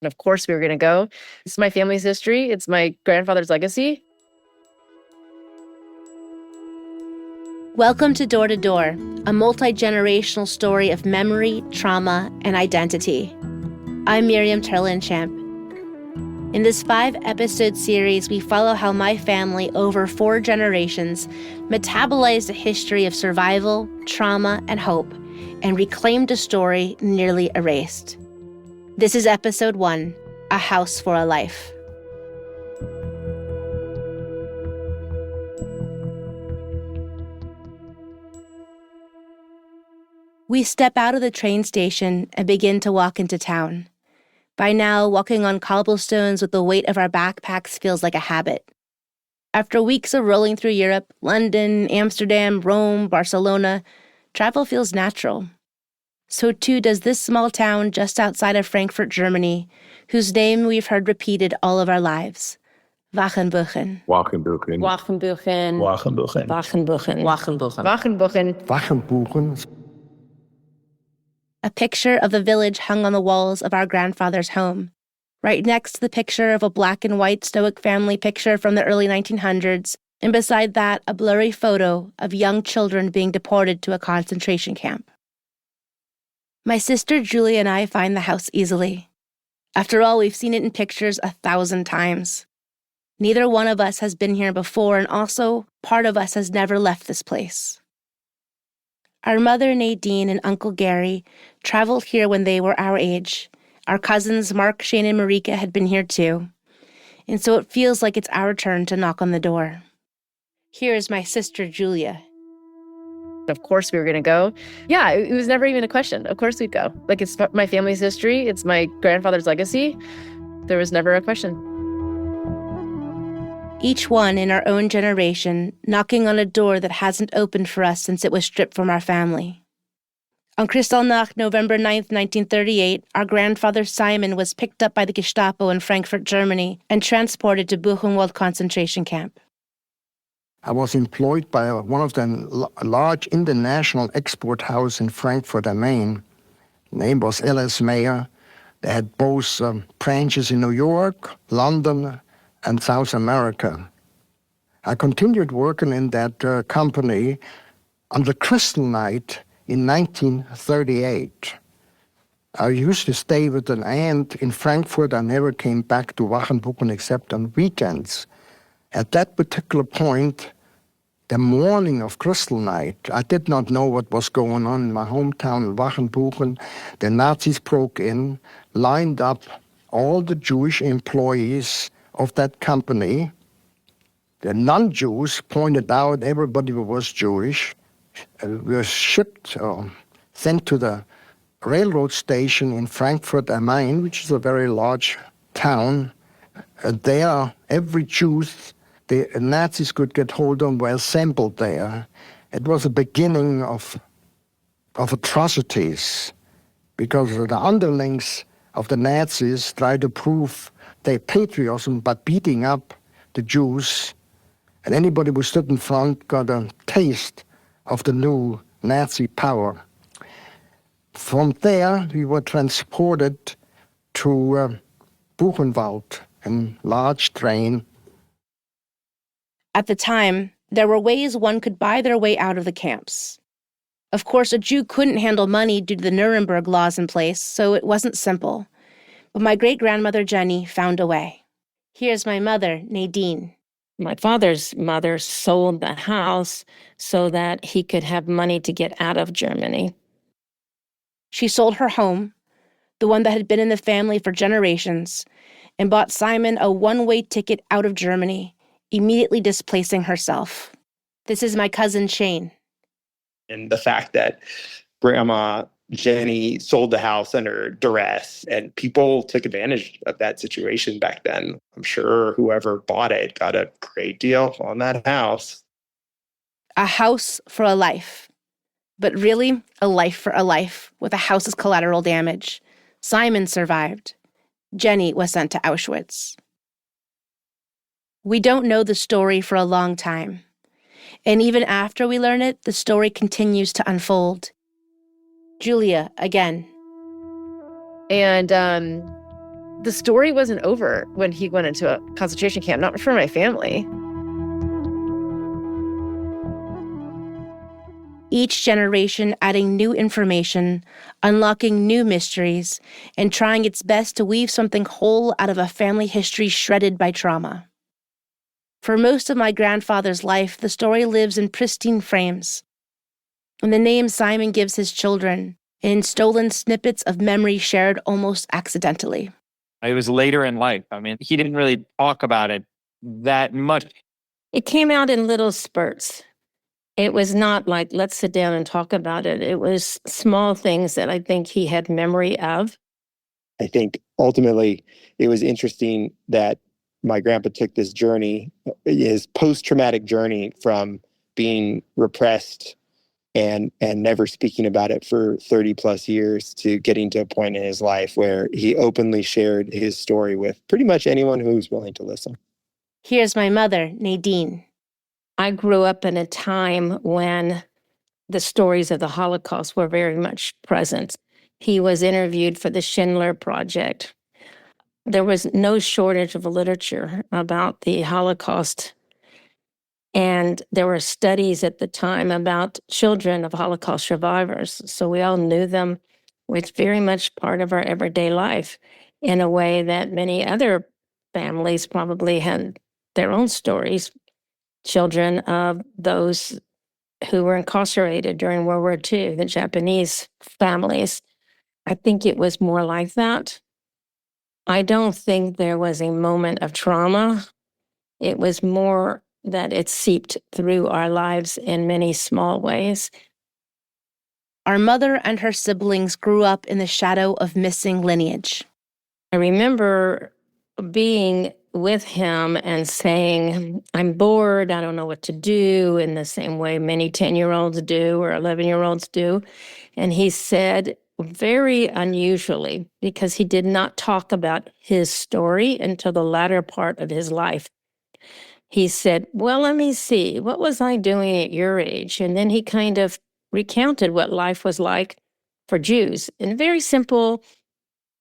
And of course we were going to go. It's my family's history. It's my grandfather's legacy. Welcome to Door, a multi-generational story of memory, trauma, and identity. I'm Miriam Terlinchamp. In this 5-episode series, we follow how my family, over 4 generations, metabolized a history of survival, trauma, and hope, and reclaimed a story nearly erased. This is episode 1, A House for a Life. We step out of the train station and begin to walk into town. By now, walking on cobblestones with the weight of our backpacks feels like a habit. After weeks of rolling through Europe, London, Amsterdam, Rome, Barcelona, travel feels natural. So too does this small town just outside of Frankfurt, Germany, whose name we've heard repeated all of our lives. Wachenbuchen. Wachenbuchen. Wachenbuchen. Wachenbuchen. Wachenbuchen. Wachenbuchen. Wachenbuchen. Wachenbuchen. A picture of the village hung on the walls of our grandfather's home, right next to the picture of a black and white Stoic family picture from the early 1900s, and beside that, a blurry photo of young children being deported to a concentration camp. My sister Julia and I find the house easily. After all, we've seen it in pictures 1,000 times. Neither one of us has been here before, and also, part of us has never left this place. Our mother Nadine and Uncle Gary traveled here when they were our age. Our cousins Mark, Shane, and Marika had been here too. And so it feels like it's our turn to knock on the door. Here is my sister Julia. Of course we were going to go. Yeah, it was never even a question. Of course we'd go. Like, it's my family's history. It's my grandfather's legacy. There was never a question. Each one in our own generation, knocking on a door that hasn't opened for us since it was stripped from our family. On Kristallnacht, November 9th, 1938, our grandfather Simon was picked up by the Gestapo in Frankfurt, Germany, and transported to Buchenwald concentration camp. I was employed by one of the large international export house in Frankfurt am Main. The name was L.S. Mayer. They had both branches in New York, London, and South America. I continued working in that company until Kristallnacht in 1938. I used to stay with an aunt in Frankfurt. I never came back to Wachenbuchen except on weekends. At that particular point, the morning of Kristallnacht, I did not know what was going on in my hometown in Wachenbuchen. The Nazis broke in, lined up all the Jewish employees of that company. The non-Jews pointed out everybody who was Jewish, were shipped or sent to the railroad station in Frankfurt am Main, which is a very large town. There, every Jew the Nazis could get hold of were assembled there. It was a beginning of atrocities, because the underlings of the Nazis tried to prove their patriotism by beating up the Jews, and anybody who stood in front got a taste of the new Nazi power. From there, we were transported to Buchenwald in large train. At the time, there were ways one could buy their way out of the camps. Of course, a Jew couldn't handle money due to the Nuremberg laws in place, so it wasn't simple. But my great-grandmother Jenny found a way. Here's my mother, Nadine. My father's mother sold the house so that he could have money to get out of Germany. She sold her home, the one that had been in the family for generations, and bought Simon a one-way ticket out of Germany, immediately displacing herself. This is my cousin Shane. And the fact that Grandma Jenny sold the house under duress, and people took advantage of that situation back then. I'm sure whoever bought it got a great deal on that house. A house for a life. But really, a life for a life, with a house as collateral damage. Simon survived. Jenny was sent to Auschwitz. We don't know the story for a long time. And even after we learn it, the story continues to unfold. Julia, again. And The story wasn't over when he went into a concentration camp, not for my family. Each generation adding new information, unlocking new mysteries, and trying its best to weave something whole out of a family history shredded by trauma. For most of my grandfather's life, the story lives in pristine frames. And the name Simon gives his children, in stolen snippets of memory shared almost accidentally. It was later in life. I mean, he didn't really talk about it that much. It came out in little spurts. It was not like, let's sit down and talk about it. It was small things that I think he had memory of. I think ultimately it was interesting that my grandpa took this journey, his post-traumatic journey from being repressed and never speaking about it for 30 plus years to getting to a point in his life where he openly shared his story with pretty much anyone who was willing to listen. Here's my mother, Nadine. I grew up in a time when the stories of the Holocaust were very much present. He was interviewed for the Schindler Project. There was no shortage of literature about the Holocaust. And there were studies at the time about children of Holocaust survivors. So we all knew them. It's very much part of our everyday life in a way that many other families probably had their own stories. Children of those who were incarcerated during World War II, the Japanese families. I think it was more like that. I don't think there was a moment of trauma. It was more that it seeped through our lives in many small ways. Our mother and her siblings grew up in the shadow of missing lineage. I remember being with him and saying, I'm bored, I don't know what to do, in the same way many 10-year-olds do or 11-year-olds do. And he said, very unusually, because he did not talk about his story until the latter part of his life. He said, well, let me see, what was I doing at your age? And then he kind of recounted what life was like for Jews in a very simple,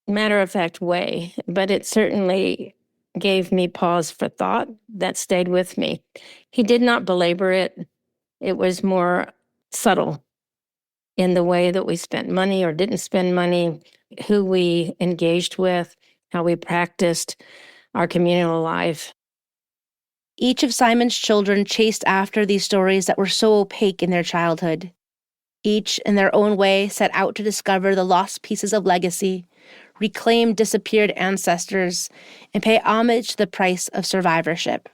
matter-of-fact way. But it certainly gave me pause for thought that stayed with me. He did not belabor it. It was more subtle in the way that we spent money or didn't spend money, who we engaged with, how we practiced our communal life. Each of Simon's children chased after these stories that were so opaque in their childhood. Each, in their own way, set out to discover the lost pieces of legacy, reclaim disappeared ancestors, and pay homage to the price of survivorship,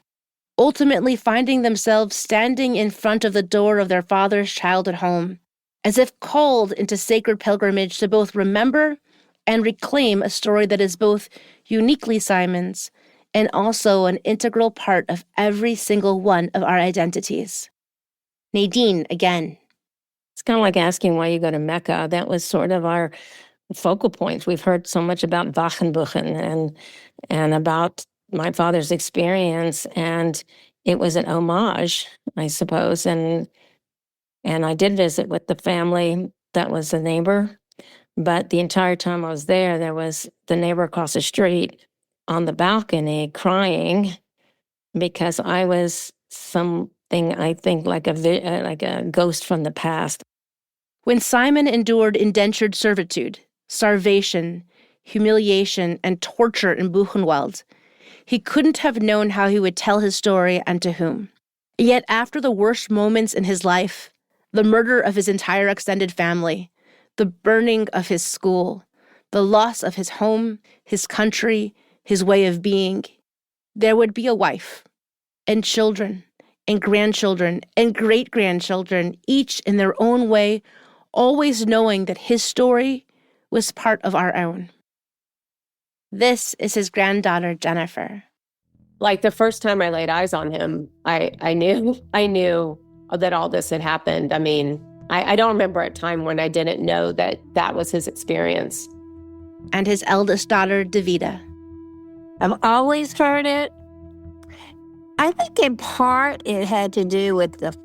ultimately finding themselves standing in front of the door of their father's childhood home, as if called into sacred pilgrimage to both remember and reclaim a story that is both uniquely Simon's and also an integral part of every single one of our identities. Nadine, again. It's kind of like asking why you go to Mecca. That was sort of our focal points. We've heard so much about Wachenbuchen and about my father's experience, and it was an homage, I suppose. And I did visit with the family that was a neighbor, but the entire time I was there was the neighbor across the street on the balcony crying because I was something, I think, like a ghost from the past. When Simon endured indentured servitude, starvation, humiliation, and torture in Buchenwald, he couldn't have known how he would tell his story and to whom. Yet after the worst moments in his life, the murder of his entire extended family, the burning of his school, the loss of his home, his country, his way of being, there would be a wife and children and grandchildren and great-grandchildren, each in their own way, always knowing that his story was part of our own. This is his granddaughter, Jennifer. Like the first time I laid eyes on him, I knew that all this had happened. I mean, I don't remember a time when I didn't know that was his experience. And his eldest daughter, Davida. I've always heard it. I think in part it had to do with the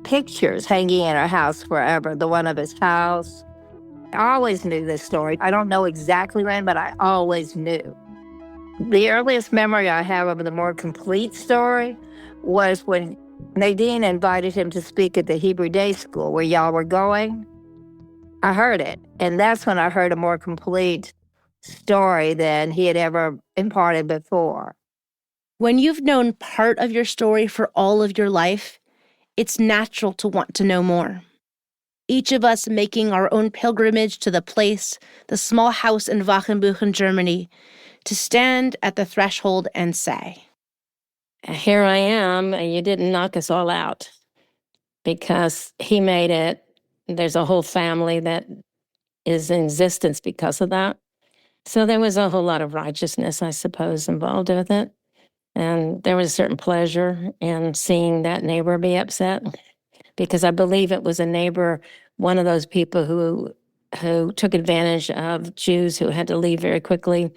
pictures hanging in our house forever, the one of his house. I always knew this story. I don't know exactly when, but I always knew. The earliest memory I have of the more complete story was when Nadine invited him to speak at the Hebrew Day School where y'all were going. I heard it, and that's when I heard a more complete story than he had ever imparted before. When you've known part of your story for all of your life, it's natural to want to know more. Each of us making our own pilgrimage to the place, the small house in Wachenbuchen, Germany, to stand at the threshold and say, Here I am, and you didn't knock us all out because he made it. There's a whole family that is in existence because of that. So there was a whole lot of righteousness, I suppose, involved with it. And there was a certain pleasure in seeing that neighbor be upset because I believe it was a neighbor, one of those people who took advantage of Jews who had to leave very quickly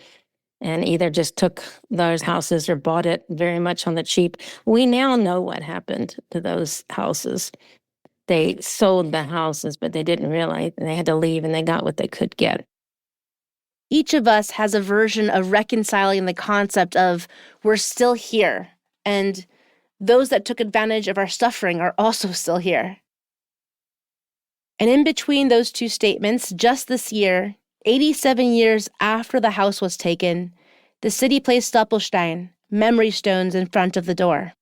and either just took those houses or bought it very much on the cheap. We now know what happened to those houses. They sold the houses, but they didn't realize they had to leave and they got what they could get. each of us has a version of reconciling the concept of we're still here, and those that took advantage of our suffering are also still here. And in between those two statements, just this year, 87 years after the house was taken, the city placed Stoppelstein, memory stones in front of the door.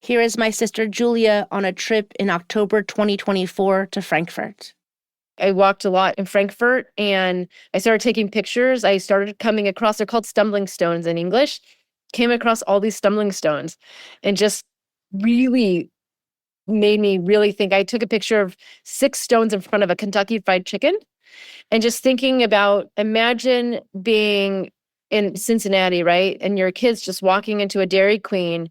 Here is my sister Julia on a trip in October 2024 to Frankfurt. I walked a lot in Frankfurt and I started taking pictures. I started coming across, they're called stumbling stones in English, came across all these stumbling stones and just really made me really think. I took a picture of 6 stones in front of a Kentucky Fried Chicken and just thinking about, imagine being in Cincinnati, right? And your kids just walking into a Dairy Queen,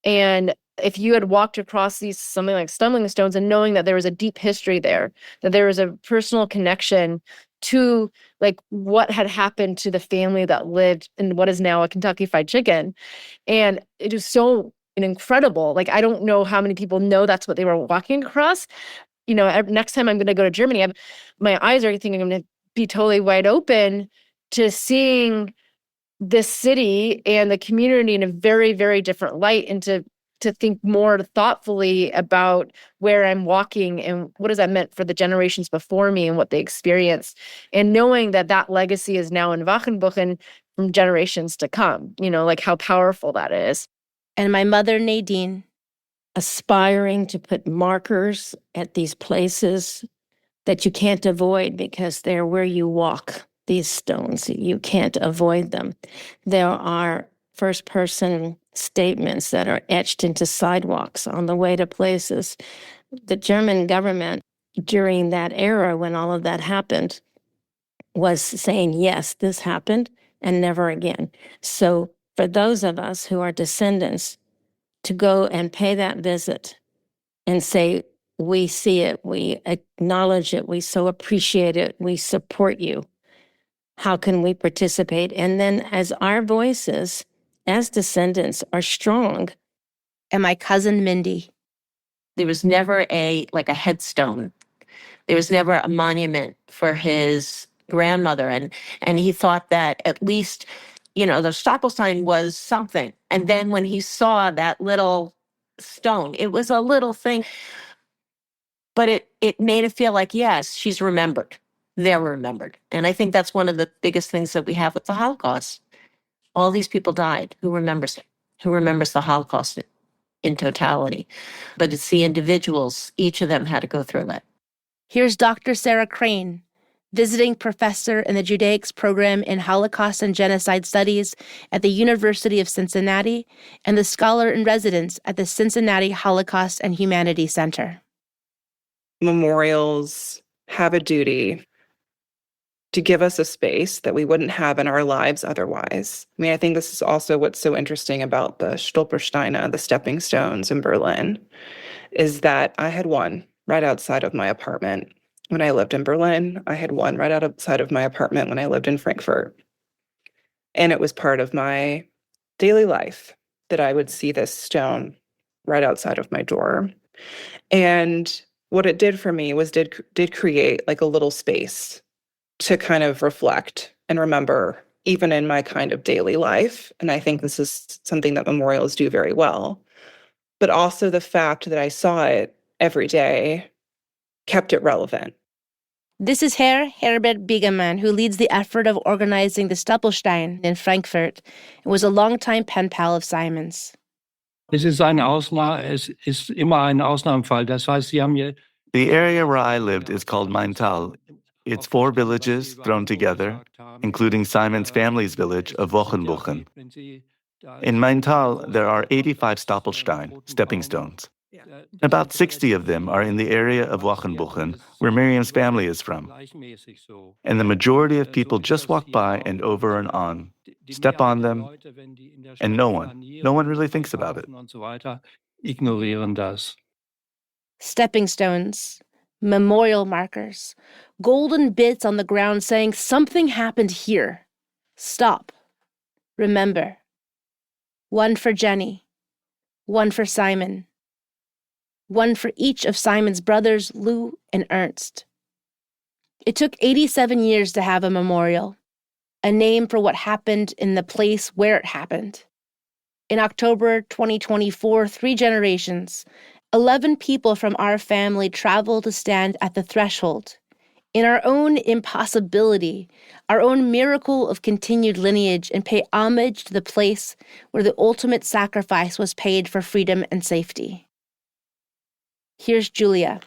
and if you had walked across these something like stumbling stones and knowing that there was a deep history there, that there was a personal connection to like what had happened to the family that lived in what is now a Kentucky Fried Chicken. And it is so incredible. Like, I don't know how many people know that's what they were walking across. You know, next time I'm going to go to Germany, my eyes are thinking I'm going to be totally wide open to seeing this city and the community in a very, very different light, and to think more thoughtfully about where I'm walking and what has that meant for the generations before me and what they experienced. And knowing that that legacy is now in Wachenbuchen from generations to come, you know, like how powerful that is. And my mother, Nadine, Aspiring to put markers at these places that you can't avoid because they're where you walk, these stones. You can't avoid them. There are first-person statements that are etched into sidewalks on the way to places. The German government, during that era when all of that happened, was saying, yes, this happened and never again. So for those of us who are descendants, to go and pay that visit and say, we see it, we acknowledge it, we so appreciate it, we support you. How can we participate? And then as our voices, as descendants, are strong. and my cousin Mindy. There was never a headstone. There was never a monument for his grandmother. And he thought that at least, the Stoppelstein was something. And then when he saw that little stone, it was a little thing, but it made it feel like, yes, she's remembered. They're remembered. And I think that's one of the biggest things that we have with the Holocaust. All these people died. Who remembers it? Who remembers the Holocaust in totality? But it's the individuals. Each of them had to go through that. Here's Dr. Sarah Crane, visiting professor in the Judaics Program in Holocaust and Genocide Studies at the University of Cincinnati and the scholar in residence at the Cincinnati Holocaust and Humanities Center. Memorials have a duty to give us a space that we wouldn't have in our lives otherwise. I mean, I think this is also what's so interesting about the Stolpersteine, the stepping stones in Berlin, is that I had one right outside of my apartment when I lived in Berlin. I had one right outside of my apartment when I lived in Frankfurt. And it was part of my daily life that I would see this stone right outside of my door. And what it did for me was did create like a little space to kind of reflect and remember even in my kind of daily life. And I think this is something that memorials do very well. But also the fact that I saw it every day kept it relevant. This is Herr Herbert Biegemann, who leads the effort of organizing the Stapelstein in Frankfurt and was a longtime pen pal of Simon's. Es ist immer ein Ausnahmefall. Das heißt, Sie haben hier. The area where I lived is called Maintal. It's 4 villages thrown together, including Simon's family's village of Wochenbuchen. In Maintal, there are 85 Stapelstein, stepping stones. About 60 of them are in the area of Wochenbuchen, where Miriam's family is from. And the majority of people just walk by and over and on, step on them, and no one really thinks about it. Stepping stones, memorial markers, golden bits on the ground saying something happened here. Stop. Remember. One for Jenny. One for Simon. One for each of Simon's brothers, Lou and Ernst. It took 87 years to have a memorial, a name for what happened in the place where it happened. In October 2024, 3 generations, 11 people from our family traveled to stand at the threshold, in our own impossibility, our own miracle of continued lineage, and pay homage to the place where the ultimate sacrifice was paid for freedom and safety. Here's Julia.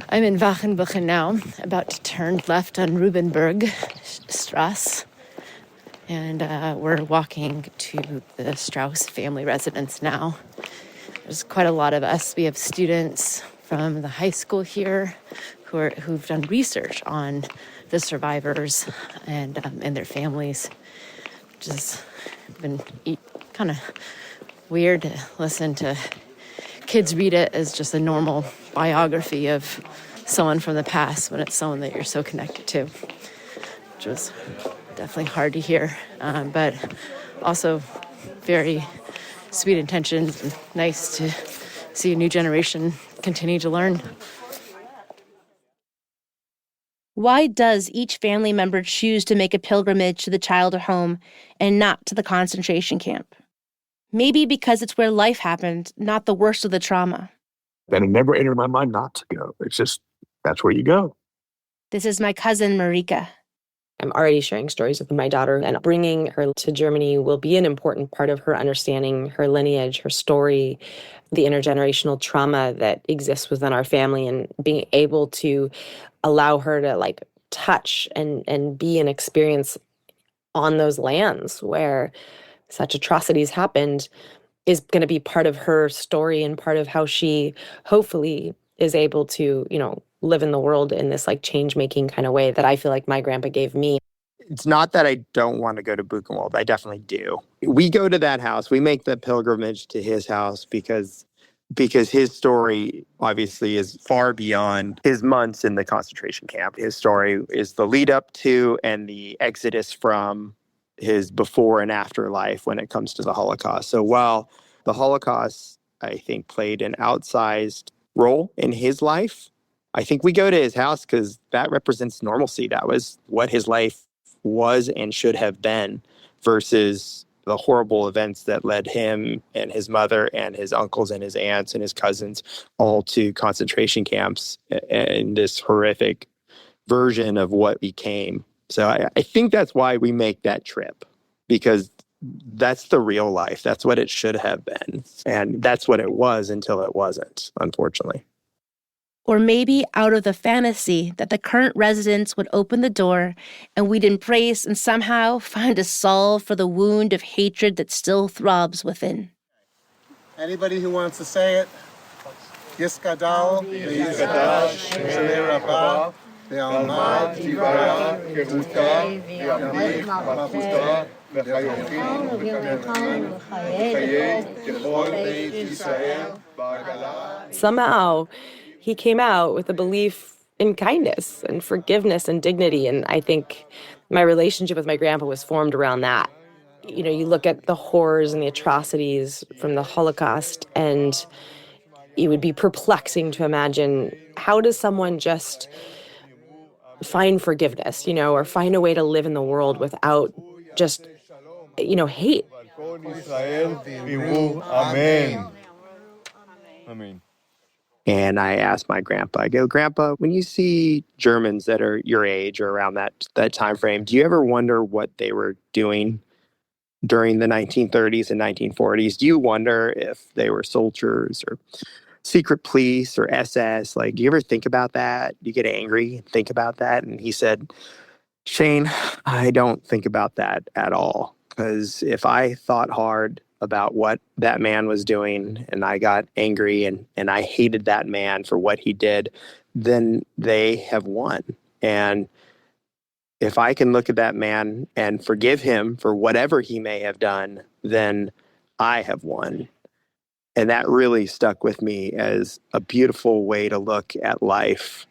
I'm in Wachenbuchen now, about to turn left on Rubenberg Strasse. And we're walking to the Strauss family residence now. There's quite a lot of us. We have students from the high school here who've done research on the survivors and their families. Which has been kind of weird to listen to kids read it as just a normal biography of someone from the past when it's someone that you're so connected to, which was definitely hard to hear, but also very sweet intentions and nice to see a new generation continue to learn. Why does each family member choose to make a pilgrimage to the childhood home and not to the concentration camp? Maybe because it's where life happened, not the worst of the trauma. Then it never entered my mind not to go. It's just, that's where you go. This is my cousin, Marika. I'm already sharing stories with my daughter, and bringing her to Germany will be an important part of her understanding her lineage, her story, the intergenerational trauma that exists within our family, and being able to allow her to touch and be and experience on those lands where such atrocities happened is going to be part of her story and part of how she hopefully is able to, live in the world in this change-making kind of way that I feel like my grandpa gave me. It's not that I don't want to go to Buchenwald. I definitely do. We go to that house. We make the pilgrimage to his house because his story obviously is far beyond his months in the concentration camp. His story is the lead up to and the exodus from his before and after life when it comes to the Holocaust. So while the Holocaust, I think, played an outsized role in his life, I think we go to his house because that represents normalcy. That was what his life was and should have been versus the horrible events that led him and his mother and his uncles and his aunts and his cousins all to concentration camps and this horrific version of what became. So I think that's why we make that trip, because that's the real life. That's what it should have been. And that's what it was until it wasn't, unfortunately. Or maybe out of the fantasy that the current residents would open the door and we'd embrace and somehow find a salve for the wound of hatred that still throbs within. Anybody who wants to say it? Yiskadal, Yiskadash, Shalei Rabbah, Ve'almad, Tivra, Keruta, Ve'amich, Mafuta, Ve'chayochim, Ve'chaye, Kechol Beit Yisrael, Ba'agala. Somehow, he came out with a belief in kindness and forgiveness and dignity. And I think my relationship with my grandpa was formed around that. You look at the horrors and the atrocities from the Holocaust, and it would be perplexing to imagine, how does someone just find forgiveness, or find a way to live in the world without just, hate. And I asked my grandpa, I go, Grandpa, when you see Germans that are your age or around that time frame, do you ever wonder what they were doing during the 1930s and 1940s? Do you wonder if they were soldiers or secret police or SS? Like, do you ever think about that? Do you get angry and think about that? And he said, Shane, I don't think about that at all. Because if I thought hard about what that man was doing and I got angry and I hated that man for what he did, then they have won. And if I can look at that man and forgive him for whatever he may have done, then I have won. And that really stuck with me as a beautiful way to look at life,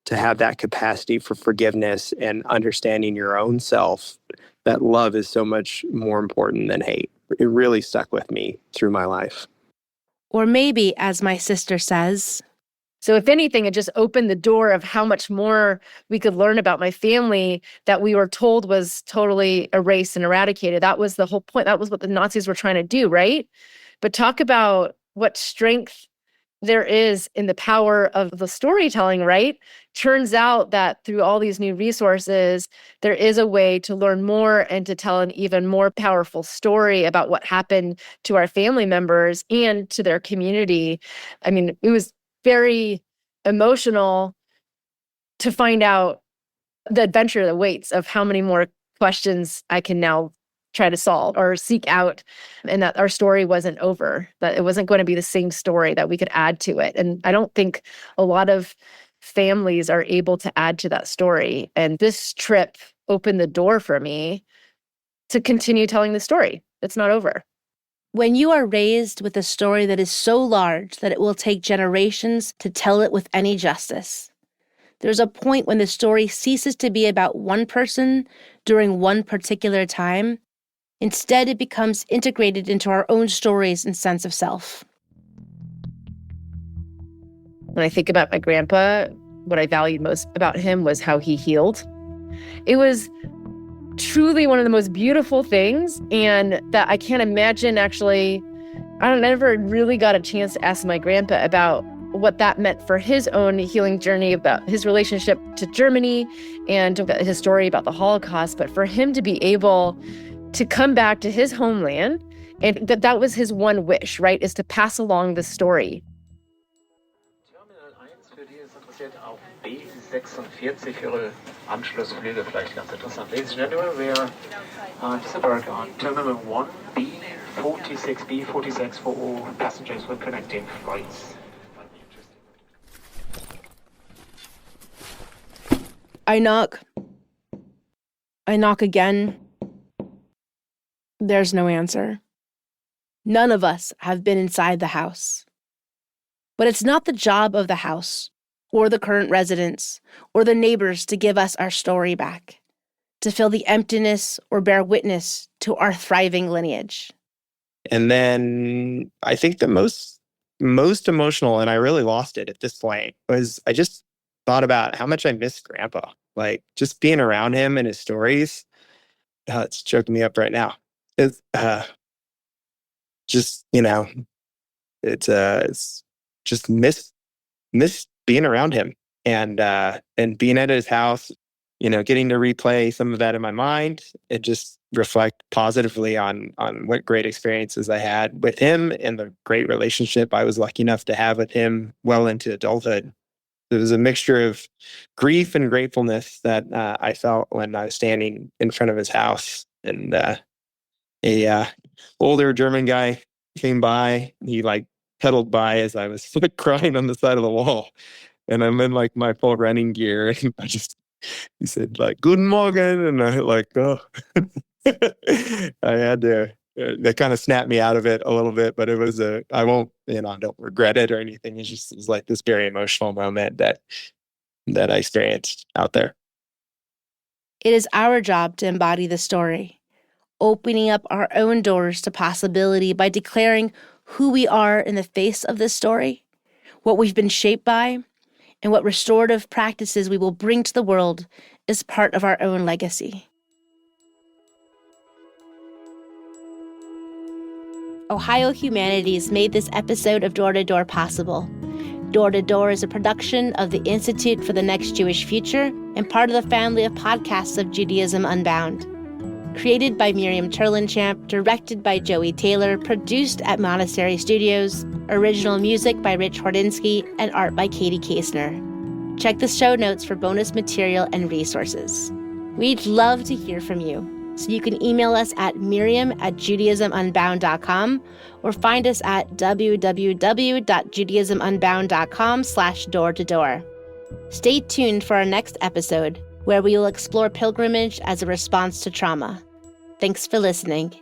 to have that capacity for forgiveness and understanding your own self, that love is so much more important than hate. It really stuck with me through my life. Or maybe, as my sister says, so if anything, it just opened the door of how much more we could learn about my family that we were told was totally erased and eradicated. That was the whole point. That was what the Nazis were trying to do, right? But talk about what strength there is in the power of the storytelling, right? Turns out that through all these new resources, there is a way to learn more and to tell an even more powerful story about what happened to our family members and to their community. I mean, it was very emotional to find out the adventure that waits of how many more questions I can now try to solve or seek out, and that our story wasn't over, that it wasn't going to be the same story, that we could add to it. And I don't think a lot of families are able to add to that story. And this trip opened the door for me to continue telling the story. It's not over. When you are raised with a story that is so large that it will take generations to tell it with any justice, there's a point when the story ceases to be about one person during one particular time. Instead, it becomes integrated into our own stories and sense of self. When I think about my grandpa, what I valued most about him was how he healed. It was truly one of the most beautiful things, and that I can't imagine actually. I never really got a chance to ask my grandpa about what that meant for his own healing journey, about his relationship to Germany and his story about the Holocaust. But for him to be able to come back to his homeland, and that was his one wish, right, is to pass along the story. B46 Ihre Anschlussflüge vielleicht ganz interessant. Ladies and gentlemen, we are disembarking on Terminal 1B, 46B46 for all passengers with connecting flights. I knock. I knock again. There's no answer. None of us have been inside the house. But it's not the job of the house, or the current residents, or the neighbors to give us our story back, to fill the emptiness or bear witness to our thriving lineage. And then I think the most emotional, and I really lost it at this point, was I just thought about how much I missed Grandpa. Like, just being around him and his stories, it's choking me up right now. It's just, it's just miss being around him and being at his house, getting to replay some of that in my mind and just reflect positively on what great experiences I had with him and the great relationship I was lucky enough to have with him well into adulthood. It was a mixture of grief and gratefulness that I felt when I was standing in front of his house. And a older German guy came by. He pedaled by as I was crying on the side of the wall. And I'm in my full running gear. And he said Guten Morgen. And I oh. I had to, that kind of snapped me out of it a little bit, but it was I won't, I don't regret it or anything. It was this very emotional moment that I experienced out there. It is our job to embody the story, opening up our own doors to possibility by declaring who we are in the face of this story, what we've been shaped by, and what restorative practices we will bring to the world is part of our own legacy. Ohio Humanities made this episode of Door to Door possible. Door to Door is a production of the Institute for the Next Jewish Future and part of the family of podcasts of Judaism Unbound. Created by Miriam Terlinchamp, directed by Joey Taylor, produced at Monastery Studios, original music by Rich Hordinsky, and art by Katie Kasner. Check the show notes for bonus material and resources. We'd love to hear from you. So you can email us at miriam@judaismunbound.com or find us at www.judaismunbound.com/door-to-door. Stay tuned for our next episode, where we will explore pilgrimage as a response to trauma. Thanks for listening.